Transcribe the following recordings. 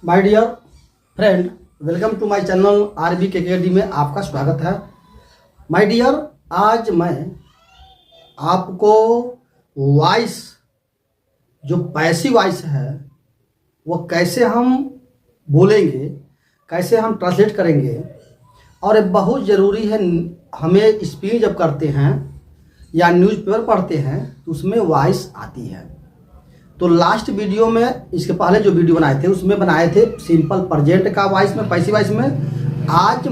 My dear friend, welcome to my channel RB K academy में आपका स्वागत है। माय डियर, आज मैं आपको वॉइस जो पैसिव वॉइस है वो कैसे हम बोलेंगे, कैसे हम ट्रांसलेट करेंगे, और ये बहुत ज़रूरी है। हमें स्पीच जब करते हैं या न्यूज़पेपर पढ़ते हैं तो उसमें वॉइस आती है। तो लास्ट वीडियो में, इसके पहले जो वीडियो बनाए थे उसमें बनाए थे सिंपल प्रेजेंट का वॉइस में, पैसिव वॉइस में। आज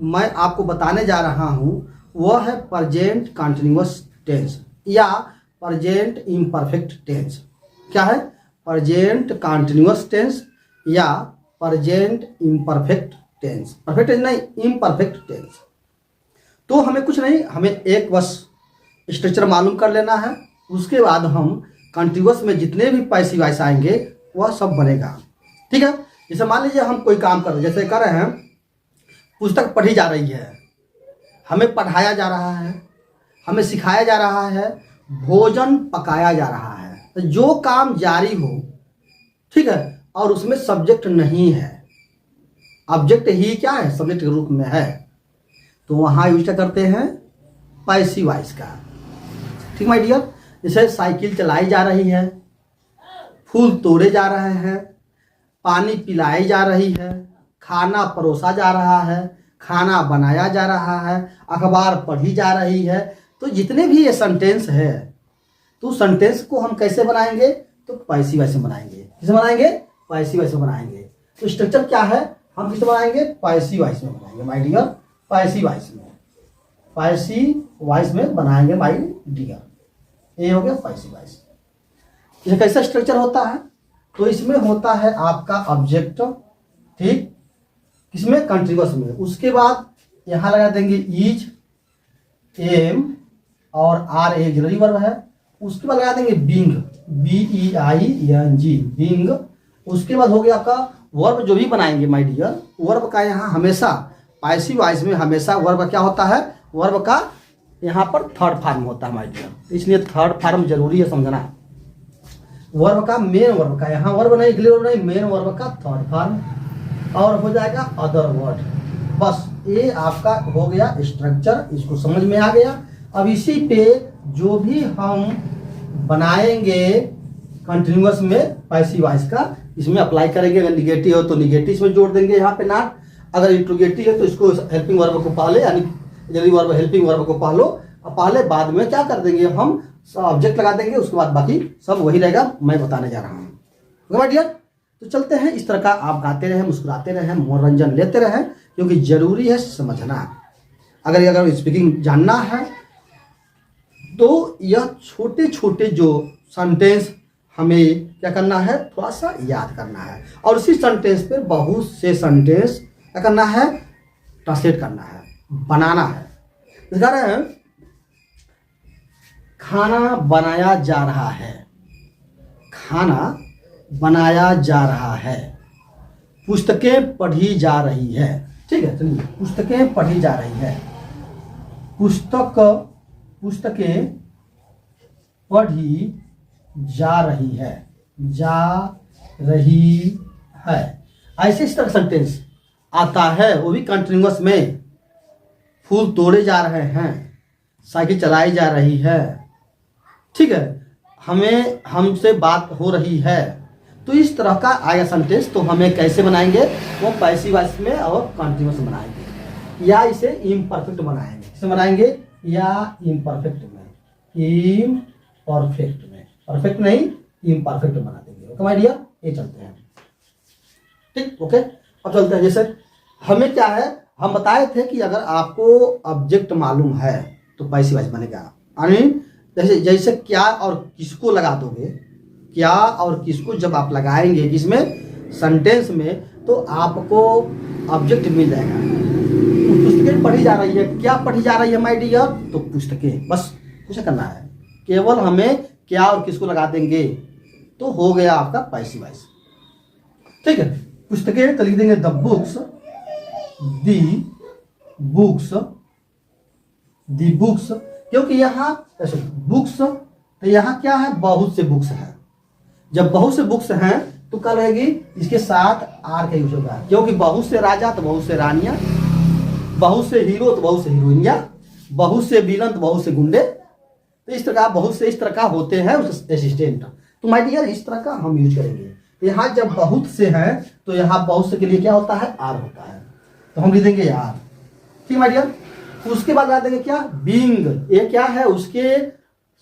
मैं आपको बताने जा रहा हूँ वह है प्रेजेंट कंटिन्यूअस टेंस या प्रेजेंट इम्परफेक्ट टेंस। क्या है? प्रेजेंट कंटिन्यूअस टेंस या present imperfect tense. Perfect tense नहीं, इम्परफेक्ट टेंस। तो हमें कुछ नहीं, हमें एक बस स्ट्रक्चर मालूम कर लेना है। उसके बाद हम कंटिन्यूअस में जितने भी पैसिव वॉइस आएंगे वह सब बनेगा। ठीक है? जैसे मान लीजिए हम कोई काम कर रहे हैं, जैसे कर रहे हैं, पुस्तक पढ़ी जा रही है, हमें पढ़ाया जा रहा है, हमें सिखाया जा रहा है, भोजन पकाया जा रहा है। तो जो काम जारी हो, ठीक है, और उसमें सब्जेक्ट नहीं है, ऑब्जेक्ट ही क्या है, सब्जेक्ट के रूप में है, तो वहाँ यूज करते हैं पैसिव वॉइस का। ठीक माय डियर? जैसे साइकिल चलाई जा रही है, फूल तोड़े जा रहे हैं, पानी पिलाई जा रही है, खाना परोसा जा रहा है, खाना बनाया जा रहा है, अखबार पढ़ी जा रही है। तो जितने भी ये सेंटेंस है, तो सेंटेंस को हम कैसे बनाएंगे? तो पैसिव वॉइस में बनाएंगे। किसे बनाएंगे? पैसिव वॉइस में बनाएंगे। तो स्ट्रक्चर क्या है? हम किसे बनाएंगे? पैसिव वॉइस में बनाएंगे माय डियर। पैसिव वॉइस में, पैसिव वॉइस में बनाएंगे माय डियर। ये हो गया पैसिव वॉइस। ये कैसा स्ट्रक्चर होता है? तो इसमें होता है आपका ऑब्जेक्ट, ठीक, किसमें? कंटिन्यूअस में। उसके बाद यहां लगा देंगे इज, एम और आर एक ऑक्सिलरी वर्ब है। उसके बाद लगा देंगे बीइंग, BEING, बीइंग। उसके बाद हो गया आपका वर्ब जो भी बनाएंगे माय डियर, वर्ब का यहाँ हमेशा पैसिव वॉइस में हमेशा वर्ब क्या होता है? वर्ब का यहाँ पर थर्ड फॉर्म होता है माय डियर, इसलिए थर्ड फॉर्म जरूरी है समझना। वर्ब का मेन वर्ब का, यहाँ वर्ब नहीं, अगले वर्ब नहीं, मेन वर्ब का थर्ड फॉर्म, और हो जाएगा अदर वर्ड। बस ये आपका हो गया स्ट्रक्चर, इसको समझ में आ गया। अब इसी पे जो भी हम बनाएंगे कंटिन्यूअस में पैसिव वॉइस का, इसमें अप्लाई करेंगे। अगर निगेटिव हो तो निगेटिव इसमें जोड़ देंगे यहाँ पे नॉट, अगर इंट्रोगेटिव है तो इसको हेल्पिंग वर्ब को पहले, यानी ऑक्सिलरी वर्ब हेल्पिंग वर्ब को पहले बाद में क्या कर देंगे, हम ऑब्जेक्ट लगा देंगे। उसके बाद बाकी सब वही रहेगा, मैं बताने जा रहा हूँ। माय डियर, तो चलते हैं। इस तरह का आप गाते रहें, मुस्कुराते रहें, मनोरंजन लेते रहें, क्योंकि जरूरी है समझना। अगर स्पीकिंग जानना है तो यह छोटे छोटे जो सेंटेंस हमें क्या करना है, थोड़ा सा याद करना है, और उसी सेंटेंस पे बहुत से सेंटेंस क्या करना है, ट्रांसलेट करना है, बनाना है। दिखा रहे हैं, खाना बनाया जा रहा है, खाना बनाया जा रहा है, पुस्तकें पढ़ी जा रही है। ठीक है, चलिए, पुस्तकें पढ़ी जा रही है, पुस्तकें पढ़ी जा रही है, जा रही है। ऐसे इस तरह सेंटेंस आता है, वो भी कंटिन्यूअस में। फूल तोड़े जा रहे हैं, साइकिल चलाई जा रही है, ठीक है, हमसे बात हो रही है। तो इस तरह का आएगा सेंटेंस। तो हमें कैसे बनाएंगे? वो पैसिव वॉइस में और कंटिन्यूअस बनाएंगे, या इसे इम्परफेक्ट बनाएंगे। किसे बनाएंगे? या इम्परफेक्ट में, इम्परफेक्ट में, परफेक्ट नहीं, इम्परफेक्ट बना देंगे। ओके माय डियर, ये चलते हैं। ठीक, ओके। अब चलते हैं। जैसे हमें क्या है, हम बताए थे कि अगर आपको ऑब्जेक्ट मालूम है तो पैसिव वॉइस बनेगा। यानी जैसे क्या और किसको लगा दोगे, क्या और किसको जब आप लगाएंगे किसमें, सेंटेंस में, तो आपको ऑब्जेक्ट मिल जाएगा। पुस्तकें पढ़ी जा रही है, क्या पढ़ी जा रही है माय डियर? तो पुस्तकें। बस कुछ करना है, केवल हमें क्या और किसको लगा देंगे तो हो गया आपका पैसिव वॉइस। ठीक है, पुस्तकें तो लिख देंगे द बुक्स, दी बुक्स, क्योंकि यहाँ बुक्स, तो यहाँ क्या है, बहुत से बुक्स हैं। जब बहुत से बुक्स हैं तुक्का रहेगी, इसके साथ आर का यूज होगा, क्योंकि बहुत से राजा तो बहुत से रानियां, बहुत से हीरो तो बहुत से हीरोइनिया, बहुत से विलन तो बहुत से गुंडे, तो इस तरह बहुत से इस तरह का होते हैं उस असिस्टेंट। तो माय डियर इस तरह का हम यूज करेंगे। यहाँ जब बहुत से हैं तो यहाँ बहुत से के लिए क्या होता है, आर होता है, तो हम लिख देंगे आर। ठीक माय डियर। उसके बाद आ देंगे क्या, बींग। ये क्या है, उसके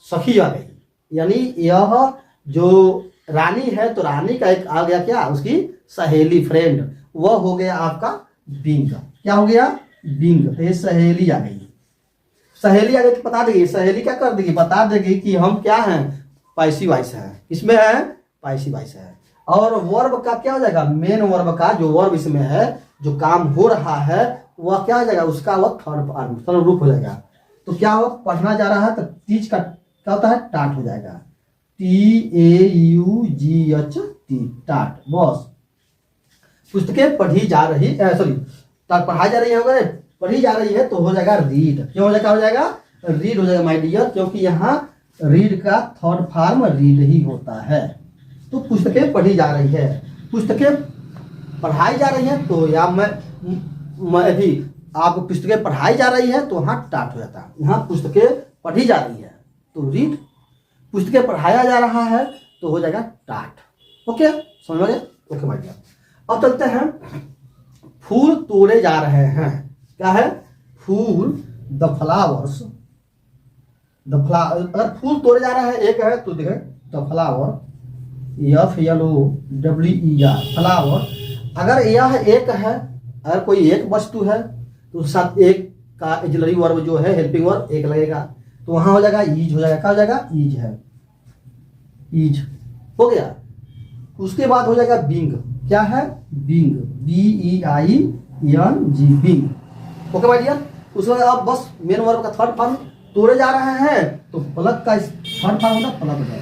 सखी आ गई, यानी यह जो रानी है तो रानी का एक आ गया क्या, उसकी सहेली, फ्रेंड, वह हो गया आपका बींग। क्या हो गया, बींग। तो ये सहेली आ गई। सहेली आ गई तो बता देगी, सहेली क्या कर देगी, बता देगी कि हम क्या हैं, पैसिव वॉइस है। इसमें है पैसिव वॉइस है। और वर्ब का क्या हो जाएगा, मेन वर्ब का जो वर्ब इसमें है, जो काम हो रहा है वह क्या हो जाएगा, उसका वह थर्ड फॉर्म, थर्ड रूप हो जाएगा। तो क्या हो, पढ़ना जा रहा है तो टीच का क्या होता है, टाट हो जाएगा, TAUGH, टाट। बस पुस्तकें पढ़ी जा रही, सॉरी पढ़ाई जा रही है, होगा पढ़ी जा रही है तो हो जाएगा रीड। क्यों हो जाएगा, हो जाएगा रीड हो जाएगा माय डियर, क्योंकि यहाँ रीड का थर्ड फॉर्म रीड ही होता है। तो पुस्तकें पढ़ी जा रही है, पुस्तकें पढ़ाई जा रही है, तो या मैं भी आपको पुस्तकें पढ़ाई जा रही है तो वहाँ टाट हो जाता है। यहाँ पुस्तकें पढ़ी जा रही है तो रीड, पुस्तकें पढ़ाया जा रहा है तो हो जाएगा टाट। ओके, समझ में? Okay my dear. अब चलते हैं, फूल तोड़े जा रहे हैं। क्या है, फूल, द फ्लावर्स, अगर फूल तोड़े जा रहा है एक है तो देखें द फ्लावर, FLOWER, फ्लावर। अगर यह एक है, अगर कोई एक वस्तु है तो उसके साथ एक का ऑक्सिलरी वर्ब जो है, हेल्पिंग वर्ब एक लगेगा, तो वहां हो जाएगा ईज हो जाएगा। क्या हो जाएगा, ईज है, ईज हो गया। उसके बाद हो जाएगा बींग। क्या है, बींग, BEING, बींग। ओके भाई डियर। उसके बाद आप बस मेन वर्ब का थर्ड फॉर्म, तोड़े जा रहे हैं तो पलक का थर्ड फॉर्म होता है पलक है,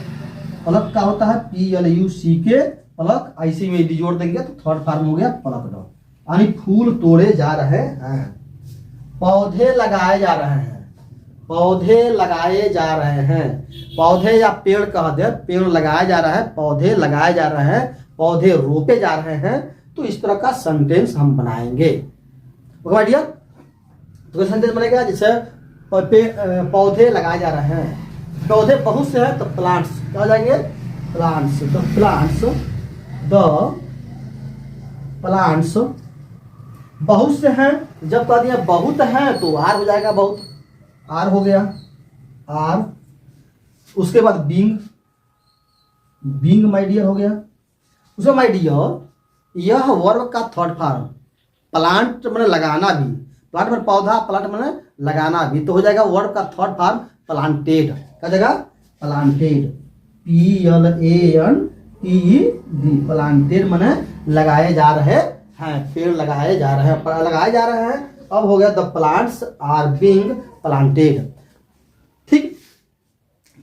पलक का होता है PLUCK, पलक, IC में डी जोड़ देंगे तो थर्ड फॉर्म हो गया पलक डॉ, यानी फूल तोड़े जा रहे हैं। पौधे लगाए जा रहे हैं, पौधे लगाए जा रहे हैं, पौधे या पेड़ कह दे, पेड़ लगाया जा रहा है, पौधे लगाए जा रहे हैं, पौधे रोपे जा रहे हैं। तो इस तरह का सेंटेंस हम बनाएंगे। Okay my dear. तो सेंटेंस बनेगा जैसे पौधे लगाए जा रहे हैं, पौधे बहुत से हैं तो प्लांट्स, क्या हो जाएंगे, plants, the plants, the plants. बहुत से हैं, जब कह दिया बहुत हैं तो आर हो जाएगा, बहुत, आर हो गया, आर। उसके बाद बींग, बींग माय डियर हो गया। उसमें माय डियर यह वर्ब का थर्ड फॉर्म, प्लांट मैंने लगाना भी, प्लांट में पौधा, प्लांट मैंने लगाना भी, तो हो जाएगा वर्ब का थर्ड फॉर्म प्लांटेड। क्या जगह, प्लांटेड, PLANTED, प्लांटेड मैंने लगाए जा रहे हैं, पेड़ लगाए जा रहे हैं, लगाए जा रहे हैं। अब हो गया the plants are being planted. ठीक,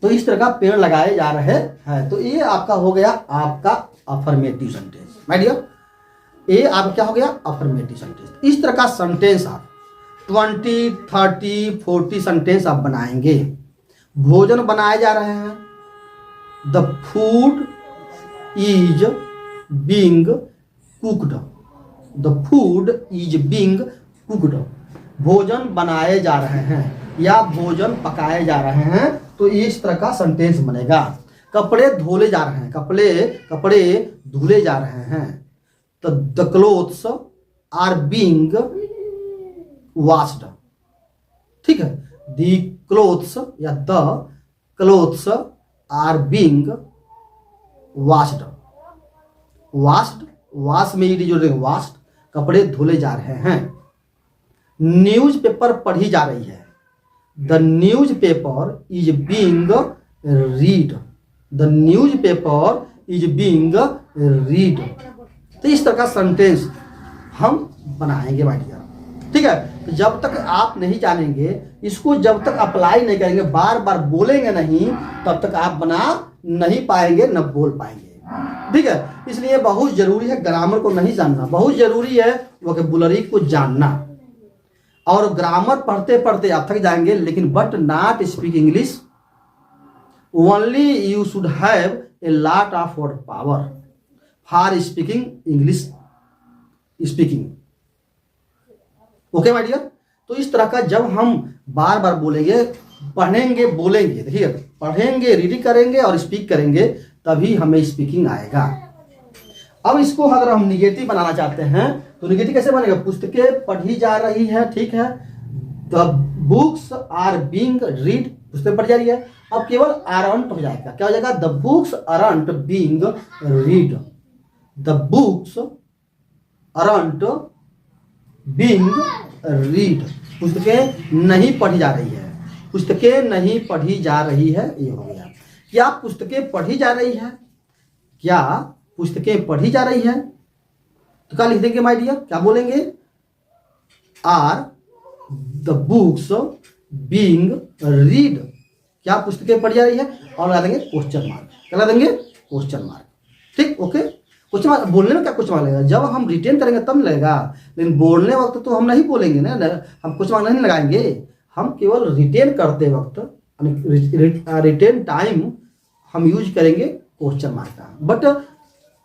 तो इस तरह का पेड़ लगाए जा रहे हैं। तो ये आपका हो गया आपका अफर्मेटिव सेंटेंस माय डियर, ये आपका क्या हो गया, अफर्मेटिव सेंटेंस। इस तरह का सेंटेंस आप 20, 30, 40 सेंटेंस आप बनाएंगे। भोजन बनाए जा रहे हैं, the food is being cooked, the food is being cooked. भोजन बनाए जा रहे हैं या भोजन पकाए जा रहे हैं, तो इस तरह का सेंटेंस बनेगा। कपड़े धोले जा रहे हैं, कपड़े धुले जा रहे हैं, तो the clothes are being washed. ठीक है, द क्लोथ्स या the clothes are being washed, washed, wash में ईडी जोड़ देंगे, वॉश्ड, कपड़े धुले जा रहे हैं। न्यूज़पेपर पढ़ी जा रही है, the newspaper is being read, the newspaper is being read. तो इस तरह का सेंटेंस हम बनाएंगे माय डियर। ठीक है, तो जब तक आप नहीं जानेंगे इसको, जब तक अप्लाई नहीं करेंगे, बार बार बोलेंगे नहीं, तब तक आप बना नहीं पाएंगे, न बोल पाएंगे। ठीक है, इसलिए बहुत जरूरी है ग्रामर को नहीं जानना, बहुत जरूरी है वोकैबुलरी को जानना। और ग्रामर पढ़ते पढ़ते आप थक जाएंगे, लेकिन but not speak English, only you should have a lot of word power. For speaking English speaking. Okay my dear. तो इस तरह का जब हम बार बार बोलेंगे, पढ़ेंगे, बोलेंगे, देखिए पढ़ेंगे, रीडिंग करेंगे और स्पीक करेंगे, तभी हमें स्पीकिंग आएगा। अब इसको अगर हम निगेटिव बनाना चाहते हैं तो निगेटिव कैसे बनेगा? पुस्तकें पढ़ी जा रही है, ठीक है, the books are being read, पुस्तकें पढ़ी जा रही है। अब केवल आरंट हो जाएगा, क्या हो जाएगा? The books aren't being read, the books aren't being read, पुस्तकें नहीं पढ़ी जा रही है, पुस्तकें नहीं पढ़ी जा रही है, ये हो गया। क्या पुस्तकें पढ़ी जा रही है? क्या पुस्तकें पढ़ी जा रही है? तो क्या लिख देंगे माय डियर? क्या बोलेंगे? Are the books being read, क्या पुस्तकें पढ़ी जा रही है? और लगा देंगे क्वेश्चन मार्क, क्या लगा देंगे? क्वेश्चन मार्क, ठीक, ओके। क्वेश्चन मार्क बोलने में क्या क्वेश्चन मार्क लगेगा? जब हम रिटेन करेंगे तब लगेगा, लेकिन बोलने वक्त तो हम नहीं बोलेंगे ना, हम क्वेश्चन मार्क नहीं लगाएंगे। हम केवल रिटेन करते वक्त, रिटेन टाइम हम यूज करेंगे क्वेश्चन मार्क का। बट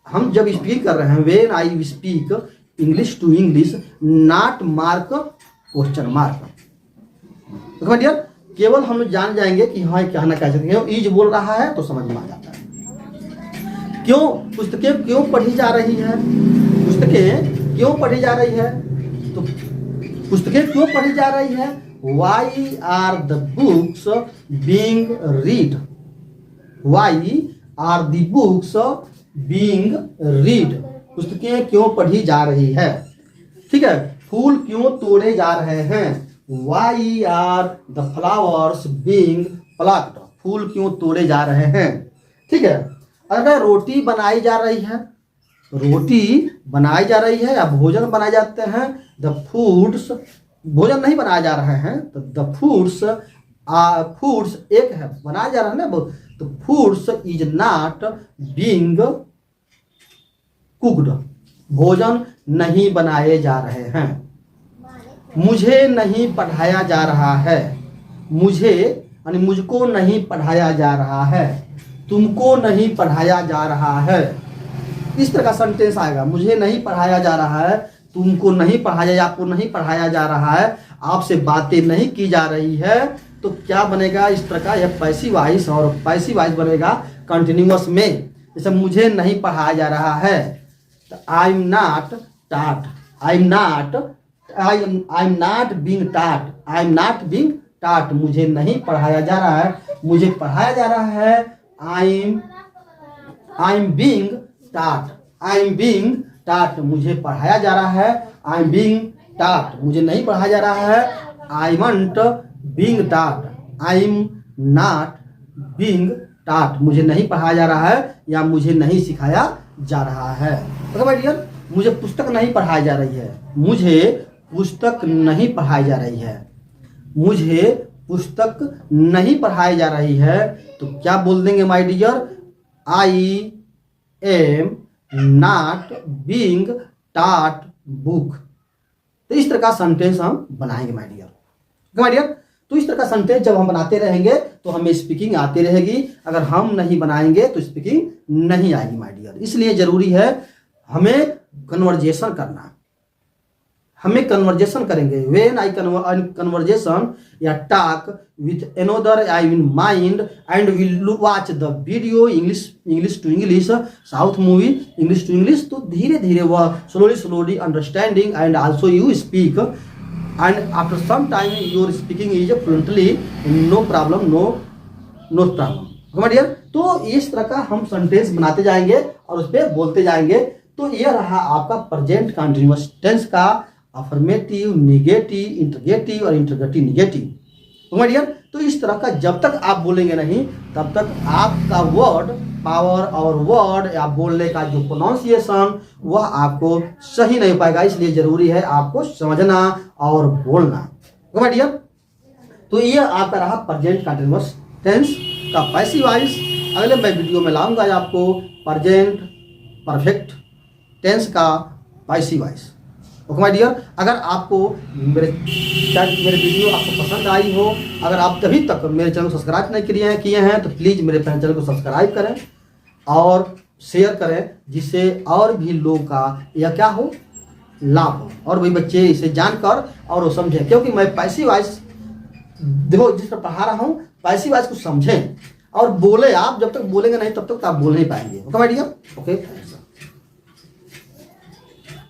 हम जब स्पीक कर रहे हैं, when I speak English to English, not mark question mark. तो डियर केवल हम जान जाएंगे कि हाँ कहना क्या चाहते हैं, ईज बोल रहा है तो समझ में आ जाता है। क्यों पुस्तकें क्यों पढ़ी जा रही है? पुस्तकें क्यों पढ़ी जा रही है? तो पुस्तकें क्यों पढ़ी जा रही है? Why are the books being read, why are the books being read, पुस्तकें क्यों पढ़ी जा रही है, ठीक है। फूल क्यों तोड़े जा रहे हैं? Why are the flowers being plucked, फूल क्यों तोड़े जा रहे हैं, ठीक है। अगर रोटी बनाई जा रही है, रोटी बनाई जा रही है या भोजन बनाए जाते हैं, द फूड्स, भोजन नहीं बनाया जा रहे हैं, तो द फूड्स, फूड्स एक है, बनाया जा रहा है ना, तो foods is not being cooked, भोजन नहीं बनाए जा रहे हैं। मुझे नहीं पढ़ाया जा रहा है, मुझे यानी मुझको नहीं पढ़ाया जा रहा है, तुमको नहीं पढ़ाया जा रहा है, इस तरह का सेंटेंस आएगा। मुझे नहीं पढ़ाया जा रहा है, तुमको नहीं पढ़ाया, आपको नहीं पढ़ाया जा रहा है, आपसे बातें नहीं की जा रही है, तो क्या बनेगा इस तरह का? यह पैसिव वॉइस, और पैसिव वॉइस बनेगा कंटिन्यूअस में। जैसे मुझे नहीं पढ़ाया जा रहा है, आई am not taught, I am not being taught, I am not being taught, मुझे नहीं पढ़ाया जा रहा है, मुझे पढ़ाया जा रहा है, I am being taught, I am being taught, मुझे पढ़ाया जा रहा है, आई एम बीइंग टॉट, मुझे नहीं पढ़ाया जा रहा है, I am not being taught, I am not being taught, मुझे नहीं पढ़ाया जा रहा है या मुझे नहीं सिखाया जा रहा है। तो भाई डियर, मुझे पुस्तक नहीं पढ़ाई जा रही है, मुझे पुस्तक नहीं पढ़ाई जा रही है, मुझे पुस्तक नहीं पढ़ाई जा रही है, तो क्या बोल देंगे my dear? I am not being taught book. तो इस तरह का सेंटेंस हम बनाएंगे माय डियर। तो इस तरह का सेंटेंस जब हम बनाते रहेंगे तो हमें स्पीकिंग आती रहेगी, अगर हम नहीं बनाएंगे तो स्पीकिंग नहीं आएगी माय डियर। इसलिए जरूरी है हमें कन्वर्जेशन करना, हमें कन्वर्जेशन करेंगे। व्हेन आई कन्वर्जेशन या talk with another I in mind and will watch the video English to English, south movie English to English, तो धीरे धीरे वह slowly understanding and also you speak, and after some time your speaking is fluently, no problem, no problem। समझ गए? तो इस तरह का हम सेंटेंस बनाते जाएंगे और उस पर बोलते जाएंगे। तो ये रहा आपका प्रेजेंट कंटिन्यूअस टेंस का अफर्मेटिव, नेगेटिव, इंटरगेटिव और इंटरगेटिव नेगेटिव। समझ गए? तो इस तरह का जब तक आप बोलेंगे नहीं तब तक आपका वर्ड पावर और वर्ड या बोलने का जो प्रोनाउंसिएशन वह आपको सही नहीं हो पाएगा। इसलिए जरूरी है आपको समझना और बोलना। समझ गए? तो ये आपका रहा प्रेजेंट कंटिन्यूअस टेंस का पैसिव वॉइस। अगले मैं वीडियो में लाऊंगा आपको प्रेजेंट परफेक्ट टेंस का passive voice. Okay my dear, अगर आपको मेरे वीडियो आपको पसंद आई हो, अगर आप तभी तक मेरे चैनल को सब्सक्राइब नहीं किए हैं तो प्लीज़ मेरे चैनल को सब्सक्राइब करें और शेयर करें, जिससे और भी लोगों का यह क्या हो, लाभ हो, और वही बच्चे इसे जानकर और वो समझें। क्योंकि मैं पैसिव वॉइस देखो जिस पर पढ़ा रहा हूँ, पैसिव वॉइस को समझें और बोले। आप जब तक बोलेंगे नहीं तब तक आप बोल नहीं पाएंगे। Okay my dear, okay.